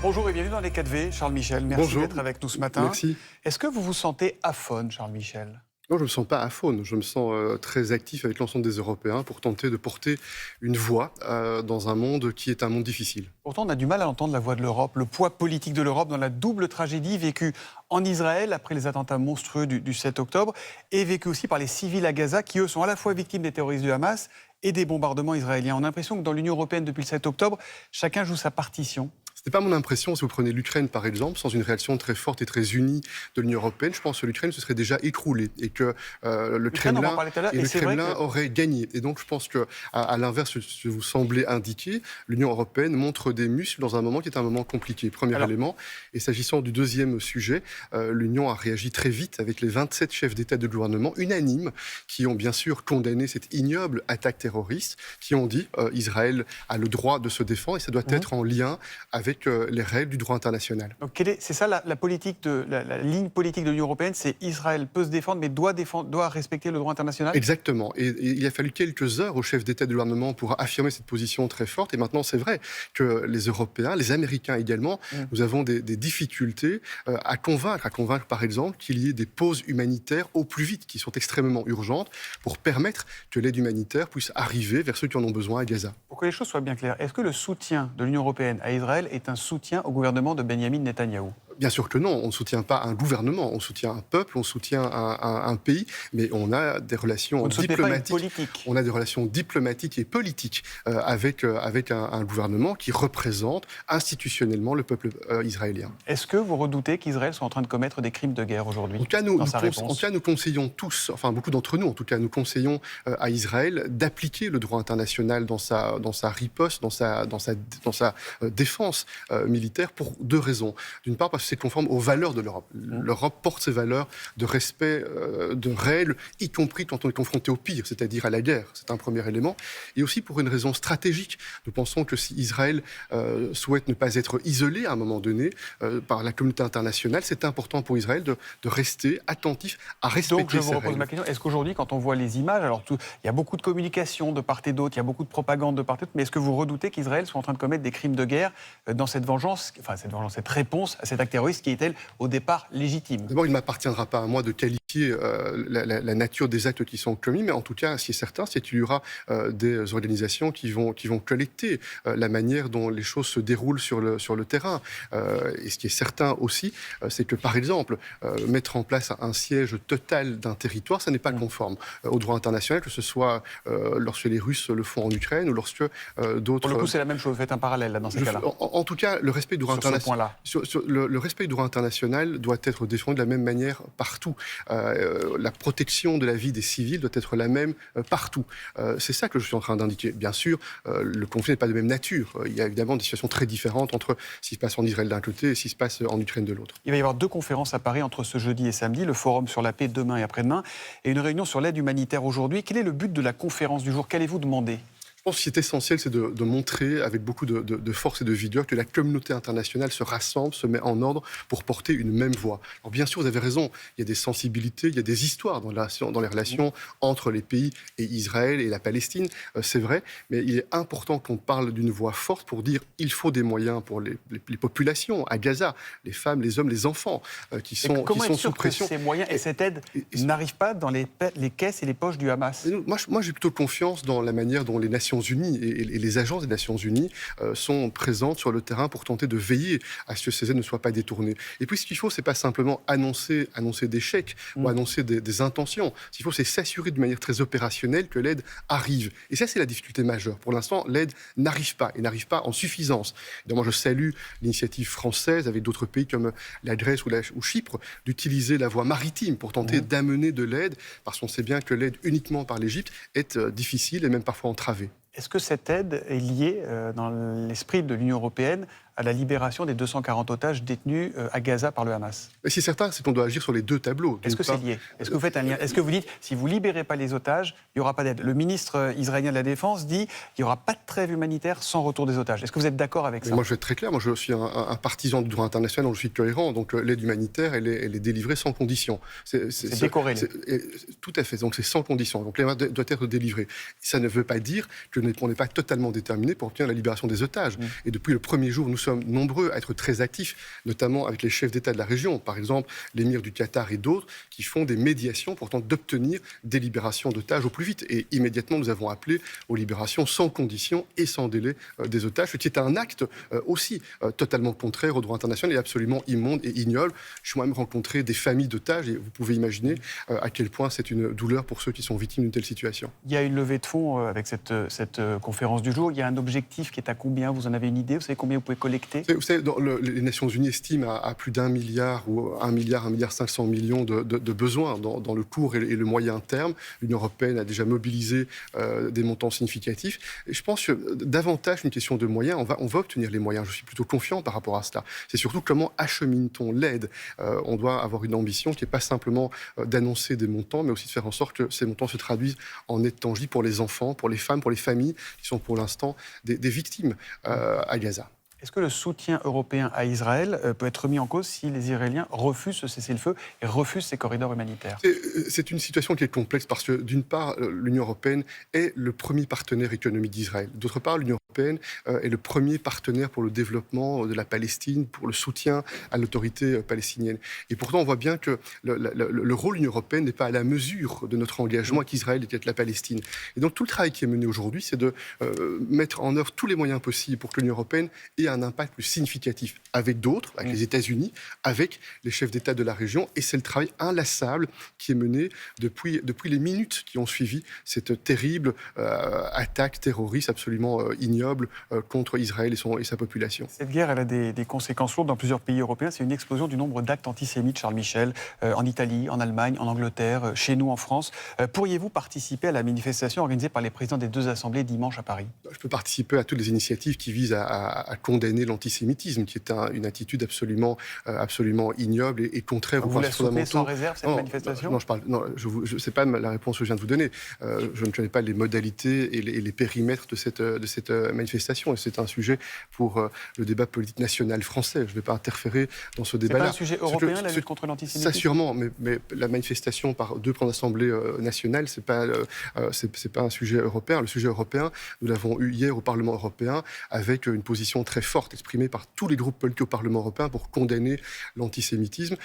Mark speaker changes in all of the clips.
Speaker 1: Bonjour et bienvenue dans les 4V. Charles Michel, merci
Speaker 2: Bonjour.
Speaker 1: d'être avec nous ce matin.
Speaker 2: Merci.
Speaker 1: Est-ce que vous vous sentez aphone, Charles Michel?
Speaker 2: Non, je ne me sens pas aphone, je me sens très actif avec l'ensemble des Européens pour tenter de porter une voix dans un monde qui est un monde difficile.
Speaker 1: Pourtant, on a du mal à entendre la voix de l'Europe, le poids politique de l'Europe dans la double tragédie vécue en Israël après les attentats monstrueux du 7 octobre et vécue aussi par les civils à Gaza qui, eux, sont à la fois victimes des terroristes du Hamas et des bombardements israéliens. On a l'impression que dans l'Union européenne, depuis le 7 octobre, chacun joue sa partition.
Speaker 2: Ce n'est pas mon impression, si vous prenez l'Ukraine par exemple, sans une réaction très forte et très unie de l'Union européenne, je pense que l'Ukraine se serait déjà écroulée et que le Kremlin aurait gagné. Et donc je pense qu'à l'inverse de ce que vous semblez indiquer, l'Union européenne montre des muscles dans un moment qui est un moment compliqué. Premier élément. Et s'agissant du deuxième sujet, l'Union a réagi très vite avec les 27 chefs d'État et de gouvernement unanimes qui ont bien sûr condamné cette ignoble attaque terroriste, qui ont dit Israël a le droit de se défendre et ça doit être en lien avec les règles du droit international.
Speaker 1: Donc c'est ça la ligne politique de l'Union européenne, c'est Israël peut se défendre mais doit respecter le droit international?
Speaker 2: Exactement. Et il a fallu quelques heures aux chefs d'État et de gouvernement pour affirmer cette position très forte. Et maintenant, c'est vrai que les Européens, les Américains également, nous avons des difficultés à convaincre par exemple qu'il y ait des pauses humanitaires au plus vite, qui sont extrêmement urgentes, pour permettre que l'aide humanitaire puisse arriver vers ceux qui en ont besoin à Gaza.
Speaker 1: Pour que les choses soient bien claires, est-ce que le soutien de l'Union européenne à Israël est un soutien au gouvernement de Benyamin Netanyahou?
Speaker 2: Bien sûr que non, on ne soutient pas un gouvernement, on soutient un peuple, on soutient un pays, mais on a des relations diplomatiques. On a des relations diplomatiques et politiques avec un gouvernement qui représente institutionnellement le peuple israélien.
Speaker 1: Est-ce que vous redoutez qu'Israël soit en train de commettre des crimes de guerre aujourd'hui?
Speaker 2: En tout cas, nous conseillons tous, enfin beaucoup d'entre nous, en tout cas, nous conseillons à Israël d'appliquer le droit international dans sa riposte, dans sa défense militaire pour deux raisons. D'une part, parce que c'est conforme aux valeurs de l'Europe. L'Europe porte ses valeurs de respect, de règles, y compris quand on est confronté au pire, c'est-à-dire à la guerre. C'est un premier élément. Et aussi pour une raison stratégique. Nous pensons que si Israël souhaite ne pas être isolé à un moment donné par la communauté internationale, c'est important pour Israël de rester attentif à respecter
Speaker 1: Donc je vous
Speaker 2: ces
Speaker 1: repose
Speaker 2: règles.
Speaker 1: ma question. Est-ce qu'aujourd'hui, quand on voit les images, alors il y a beaucoup de communication de part et d'autre, il y a beaucoup de propagande de part et d'autre, mais est-ce que vous redoutez qu'Israël soit en train de commettre des crimes de guerre dans cette réponse à cette attaque terroriste qui est-elle au départ légitime?
Speaker 2: D'abord, il ne m'appartiendra pas à moi de qualifier la nature des actes qui sont commis, mais en tout cas, ce qui est certain, c'est qu'il y aura des organisations qui vont collecter la manière dont les choses se déroulent sur le terrain. Et ce qui est certain aussi, c'est que, par exemple, mettre en place un siège total d'un territoire, ça n'est pas conforme au droit international, que ce soit lorsque les Russes le font en Ukraine ou lorsque d'autres...
Speaker 1: Pour le coup, c'est la même chose. Faites un parallèle là, dans ces cas-là.
Speaker 2: En tout cas, le respect du droit international... Le respect du droit international doit être défendu de la même manière partout. La protection de la vie des civils doit être la même partout. C'est ça que je suis en train d'indiquer. Bien sûr, le conflit n'est pas de même nature. Il y a évidemment des situations très différentes entre ce qui se passe en Israël d'un côté et ce qui se passe en Ukraine de l'autre.
Speaker 1: Il va y avoir 2 conférences à Paris entre ce jeudi et samedi, le Forum sur la paix demain et après-demain, et une réunion sur l'aide humanitaire aujourd'hui. Quel est le but de la conférence du jour? Qu'allez-vous demander?
Speaker 2: Je pense que ce qui est essentiel, c'est de montrer avec beaucoup de force et de vigueur que la communauté internationale se rassemble, se met en ordre pour porter une même voix. Alors bien sûr, vous avez raison, il y a des sensibilités, il y a des histoires dans les relations entre les pays et Israël et la Palestine, c'est vrai, mais il est important qu'on parle d'une voix forte pour dire qu'il faut des moyens pour les populations à Gaza, les femmes, les hommes, les enfants qui sont sous pression.
Speaker 1: Que ces moyens et cette aide n'arrivent pas dans les caisses et les poches du Hamas?
Speaker 2: Moi, j'ai plutôt confiance dans la manière dont les Nations Unies et les agences des Nations Unies sont présentes sur le terrain pour tenter de veiller à ce que ces aides ne soient pas détournées. Et puis ce qu'il faut, c'est pas simplement annoncer des chèques ou annoncer des intentions. Ce qu'il faut, c'est s'assurer de manière très opérationnelle que l'aide arrive. Et ça, c'est la difficulté majeure. Pour l'instant, l'aide n'arrive pas, et n'arrive pas en suffisance. Et donc, moi, je salue l'initiative française avec d'autres pays comme la Grèce ou Chypre d'utiliser la voie maritime pour tenter d'amener de l'aide, parce qu'on sait bien que l'aide uniquement par l'Égypte est difficile et même parfois entravée.
Speaker 1: Est-ce que cette aide est liée, dans l'esprit de l'Union européenne, à la libération des 240 otages détenus à Gaza par le Hamas?
Speaker 2: Mais c'est certain, c'est qu'on doit agir sur les deux tableaux.
Speaker 1: Est-ce que c'est lié? Est-ce que vous faites un lien? Est-ce que vous dites, si vous ne libérez pas les otages, il n'y aura pas d'aide? Le ministre israélien de la Défense dit qu'il n'y aura pas de trêve humanitaire sans retour des otages. Est-ce que vous êtes d'accord avec ça?
Speaker 2: Moi, je vais être très clair. Moi, je suis un partisan du droit international, donc je suis cohérent. Donc, l'aide humanitaire, elle est délivrée sans condition.
Speaker 1: C'est décorrélé.
Speaker 2: Tout à fait. Donc, c'est sans condition. Donc, l'aide doit être délivrée. Ça ne veut pas dire qu'on n'est pas totalement déterminé pour obtenir la libération des otages. Et depuis le premier jour, nous sommes nombreux à être très actifs, notamment avec les chefs d'État de la région, par exemple l'émir du Qatar et d'autres, qui font des médiations pour tenter d'obtenir des libérations d'otages au plus vite. Et immédiatement, nous avons appelé aux libérations sans condition et sans délai des otages, ce qui est un acte aussi totalement contraire au droit international et absolument immonde et ignoble. Je suis moi-même rencontré des familles d'otages et vous pouvez imaginer à quel point c'est une douleur pour ceux qui sont victimes d'une telle situation.
Speaker 1: Il y a une levée de fonds avec cette conférence du jour. Il y a un objectif qui est à combien? Vous en avez une idée? Vous savez combien vous pouvez collecter?
Speaker 2: Vous savez, les Nations Unies estiment à plus d'1 milliard ou 1 milliard 500 millions de besoins dans le court et le moyen terme. L'Union européenne a déjà mobilisé des montants significatifs. Et je pense que davantage une question de moyens, on va obtenir les moyens. Je suis plutôt confiant par rapport à cela. C'est surtout comment achemine-t-on l'aide. On doit avoir une ambition qui n'est pas simplement d'annoncer des montants, mais aussi de faire en sorte que ces montants se traduisent en aide tangible pour les enfants, pour les femmes, pour les familles qui sont pour l'instant des victimes à Gaza.
Speaker 1: Est-ce que le soutien européen à Israël peut être remis en cause si les Israéliens refusent ce cessez-le-feu et refusent ces corridors humanitaires?
Speaker 2: C'est une situation qui est complexe parce que, d'une part, l'Union européenne est le premier partenaire économique d'Israël. D'autre part, l'Union européenne est le premier partenaire pour le développement de la Palestine, pour le soutien à l'autorité palestinienne. Et pourtant, on voit bien que le rôle de l'Union européenne n'est pas à la mesure de notre engagement avec Israël et avec la Palestine. Et donc, tout le travail qui est mené aujourd'hui, c'est de mettre en œuvre tous les moyens possibles pour que l'Union européenne ait un impact plus significatif avec d'autres, avec les États-Unis, avec les chefs d'État de la région. Et c'est le travail inlassable qui est mené depuis les minutes qui ont suivi cette terrible attaque terroriste absolument ignoble contre Israël et sa population.
Speaker 1: Cette guerre, elle a des conséquences lourdes dans plusieurs pays européens. C'est une explosion du nombre d'actes antisémites, Charles Michel, en Italie, en Allemagne, en Angleterre, chez nous en France. Pourriez-vous participer à la manifestation organisée par les présidents des deux assemblées dimanche à Paris?
Speaker 2: Je peux participer à toutes les initiatives qui visent à condamner l'antisémitisme, qui est une attitude absolument ignoble et contraire aux principes fondamentaux.
Speaker 1: Vous la soutenez sans réserve, cette manifestation?
Speaker 2: Non, c'est pas la réponse que je viens de vous donner. Je ne connais pas les modalités et les périmètres de cette manifestation. Et c'est un sujet pour le débat politique national français. Je ne vais pas interférer dans ce débat-là.
Speaker 1: C'est pas un sujet européen, la lutte contre l'antisémitisme?
Speaker 2: Ça sûrement, mais la manifestation par deux grandes assemblées nationales, c'est pas un sujet européen. Le sujet européen, nous l'avons eu hier au Parlement européen avec une position très forte exprimée par tous les groupes politiques au Parlement européen pour condamner l'antisémitisme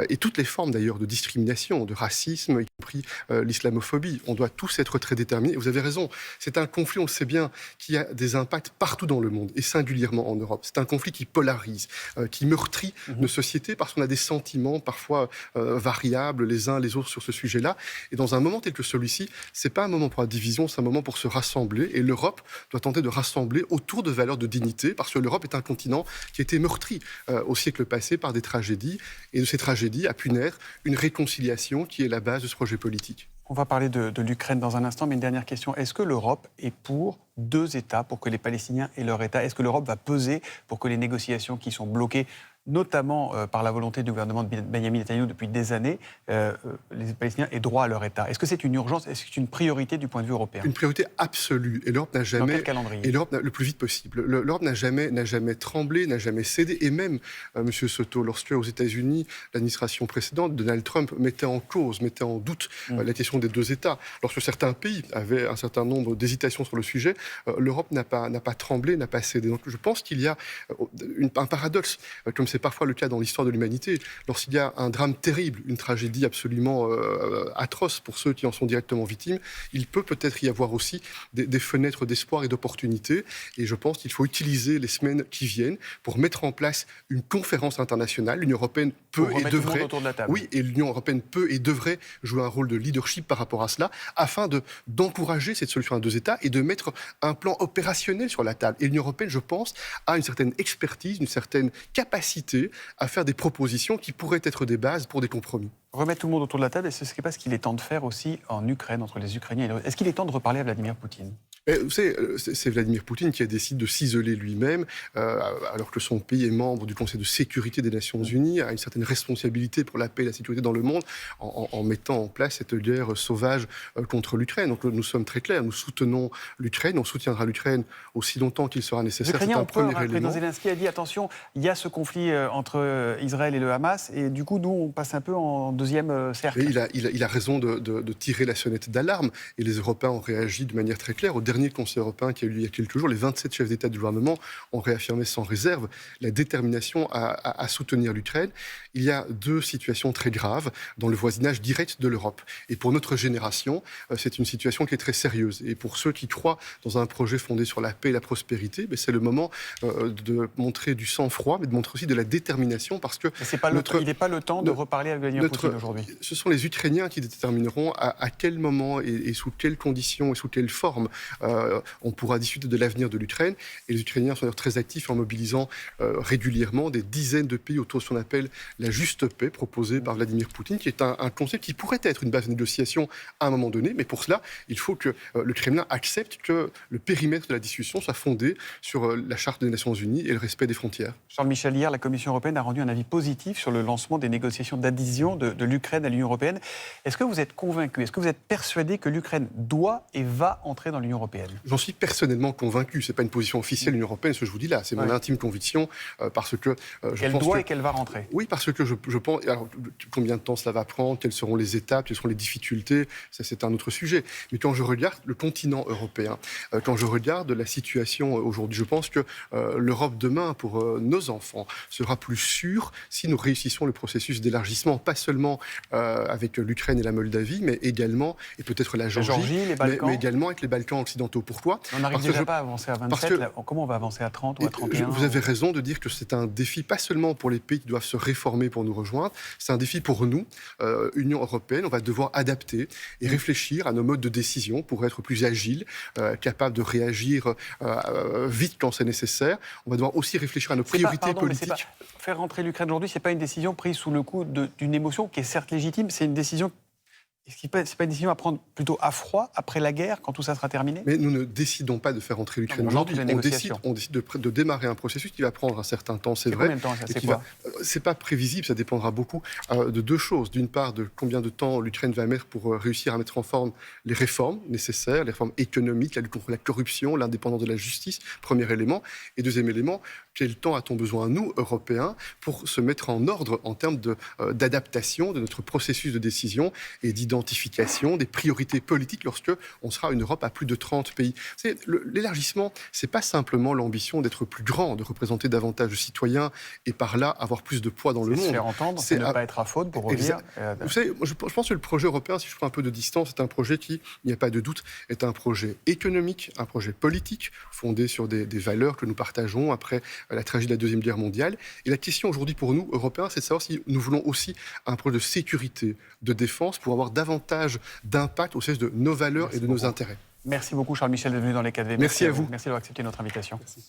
Speaker 2: et toutes les formes d'ailleurs de discrimination, de racisme, y compris l'islamophobie. On doit tous être très déterminés. Et vous avez raison, c'est un conflit, on le sait bien, qui a des impacts partout dans le monde et singulièrement en Europe. C'est un conflit qui polarise, qui meurtrit nos sociétés parce qu'on a des sentiments parfois variables les uns les autres sur ce sujet-là. Et dans un moment tel que celui-ci, c'est pas un moment pour la division, c'est un moment pour se rassembler. Et l'Europe doit tenter de rassembler autour de valeurs de dignité parce que l'Europe est un continent qui a été meurtri au siècle passé par des tragédies. Et de ces tragédies a pu naître une réconciliation qui est la base de ce projet politique.
Speaker 1: On va parler de l'Ukraine dans un instant, mais une dernière question. Est-ce que l'Europe est pour deux États, pour que les Palestiniens aient leur État? Est-ce que l'Europe va peser pour que les négociations qui sont bloquées, notamment par la volonté du gouvernement de Benyamin Netanyahou depuis des années, les Palestiniens aient droit à leur État? Est-ce que c'est une urgence? Est-ce que c'est une priorité du point de vue européen?
Speaker 2: Une priorité absolue. Et l'Europe n'a jamais...
Speaker 1: Dans quel calendrier?
Speaker 2: Et l'Europe, le plus vite possible. L'Europe n'a jamais tremblé, n'a jamais cédé. Et même, M. Soto, lorsque aux États-Unis, l'administration précédente, Donald Trump, mettait en cause, mettait en doute la question des deux États, lorsque certains pays avaient un certain nombre d'hésitations sur le sujet, l'Europe n'a pas tremblé, n'a pas cédé. Donc je pense qu'il y a un paradoxe, comme c'est parfois le cas dans l'histoire de l'humanité. Lorsqu'il y a un drame terrible, une tragédie absolument atroce pour ceux qui en sont directement victimes, il peut-être y avoir aussi des fenêtres d'espoir et d'opportunité. Et je pense qu'il faut utiliser les semaines qui viennent pour mettre en place une conférence internationale. L'Union européenne peut et devrait...
Speaker 1: autour de la table.
Speaker 2: Oui, et l'Union européenne peut et devrait jouer un rôle de leadership par rapport à cela, afin d'encourager cette solution à deux États et de mettre un plan opérationnel sur la table. Et l'Union européenne, je pense, a une certaine expertise, une certaine capacité à faire des propositions qui pourraient être des bases pour des compromis.
Speaker 1: Remettre tout le monde autour de la table, et ce n'est pas ce qu'il est temps de faire aussi en Ukraine, entre les Ukrainiens et les Russes. Est-ce qu'il est temps de reparler à Vladimir Poutine?
Speaker 2: Vous savez, c'est Vladimir Poutine qui a décidé de s'isoler lui-même, alors que son pays est membre du Conseil de sécurité des Nations Unies, a une certaine responsabilité pour la paix et la sécurité dans le monde, en mettant en place cette guerre sauvage contre l'Ukraine. Donc nous sommes très clairs, nous soutenons l'Ukraine, on soutiendra l'Ukraine aussi longtemps qu'il sera nécessaire.
Speaker 1: Les Ukrainiens ont peur,
Speaker 2: premier élément.
Speaker 1: Zelensky a dit attention, il y a ce conflit entre Israël et le Hamas, et du coup nous on passe un peu en deuxième cercle.
Speaker 2: Et il a raison de tirer la sonnette d'alarme, et les Européens ont réagi de manière très claire. Au dernier Conseil européen qui a eu lieu il y a quelques jours, les 27 chefs d'État et de gouvernement ont réaffirmé sans réserve la détermination à soutenir l'Ukraine. Il y a deux situations très graves dans le voisinage direct de l'Europe. Et pour notre génération, c'est une situation qui est très sérieuse. Et pour ceux qui croient dans un projet fondé sur la paix et la prospérité, c'est le moment de montrer du sang-froid, mais de montrer aussi de la détermination, parce que
Speaker 1: il n'est pas le temps de reparler avec Vladimir Poutine aujourd'hui.
Speaker 2: Ce sont les Ukrainiens qui détermineront à quel moment et sous quelles conditions et sous quelle forme on pourra discuter de l'avenir de l'Ukraine. Et les Ukrainiens sont d'ailleurs très actifs en mobilisant régulièrement des dizaines de pays autour de ce qu'on appelle la juste paix, proposée par Vladimir Poutine, qui est un concept qui pourrait être une base de négociation à un moment donné. Mais pour cela, il faut que le Kremlin accepte que le périmètre de la discussion soit fondé sur la Charte des Nations Unies et le respect des frontières.
Speaker 1: Charles Michel, hier, la Commission européenne a rendu un avis positif sur le lancement des négociations d'adhésion de l'Ukraine à l'Union européenne. Est-ce que vous êtes convaincu, est-ce que vous êtes persuadé que l'Ukraine doit et va entrer dans l'Union européenne?
Speaker 2: J'en suis personnellement convaincu. Ce n'est pas une position officielle de l'Union européenne, ce que je vous dis là. C'est mon intime conviction, parce que je
Speaker 1: qu'elle
Speaker 2: pense
Speaker 1: doit et qu'elle va rentrer.
Speaker 2: Oui, parce que je pense... Alors, combien de temps cela va prendre? Quelles seront les étapes? Quelles seront les difficultés? Ça, c'est un autre sujet. Mais quand je regarde le continent européen, quand je regarde la situation aujourd'hui, je pense que l'Europe demain, pour nos enfants, sera plus sûre si nous réussissons le processus d'élargissement, pas seulement avec l'Ukraine et la Moldavie, mais également, et peut-être la Géorgie,
Speaker 1: les Balkans.
Speaker 2: Mais également avec les Balkans occidentaux. Pourquoi?
Speaker 1: On n'arrive déjà pas à avancer à 27, comment on va avancer à 30 ou à 31?
Speaker 2: Vous avez raison de dire que c'est un défi, pas seulement pour les pays qui doivent se réformer pour nous rejoindre, c'est un défi pour nous, Union européenne. On va devoir adapter et réfléchir à nos modes de décision pour être plus agiles, capables de réagir vite quand c'est nécessaire. On va devoir aussi réfléchir à nos priorités politiques.
Speaker 1: Faire rentrer l'Ukraine aujourd'hui, ce n'est pas une décision prise sous le coup d'une émotion qui est certes légitime, c'est une décision... C'est pas une décision à prendre plutôt à froid, après la guerre, quand tout ça sera terminé?
Speaker 2: Mais nous ne décidons pas de faire entrer l'Ukraine aujourd'hui. On décide de démarrer un processus qui va prendre un certain temps, c'est vrai.
Speaker 1: Combien de temps, ça, c'est quoi?
Speaker 2: C'est pas prévisible, ça dépendra beaucoup de deux choses. D'une part, de combien de temps l'Ukraine va mettre pour réussir à mettre en forme les réformes nécessaires, les réformes économiques, la lutte contre la corruption, l'indépendance de la justice, premier élément. Et deuxième élément, quel temps a-t-on besoin, nous, Européens, pour se mettre en ordre en termes d'adaptation de notre processus de décision et d'identification des priorités politiques lorsque on sera une Europe à plus de 30 pays. L'élargissement, c'est pas simplement l'ambition d'être plus grand, de représenter davantage de citoyens et par là avoir plus de poids dans le monde.
Speaker 1: C'est se faire entendre, c'est ne pas être à faute pour revenir.
Speaker 2: Vous savez, je pense que le projet européen, si je prends un peu de distance, c'est un projet qui, il n'y a pas de doute, est un projet économique, un projet politique, fondé sur des valeurs que nous partageons après la tragédie de la Deuxième Guerre mondiale. Et la question aujourd'hui pour nous, Européens, c'est de savoir si nous voulons aussi un projet de sécurité, de défense, pour avoir davantage d'impact au service de nos valeurs et de nos intérêts.
Speaker 1: Merci beaucoup Charles Michel d'être venu dans les 4V.
Speaker 2: Merci à vous.
Speaker 1: Merci d'avoir accepté notre invitation.
Speaker 2: Merci.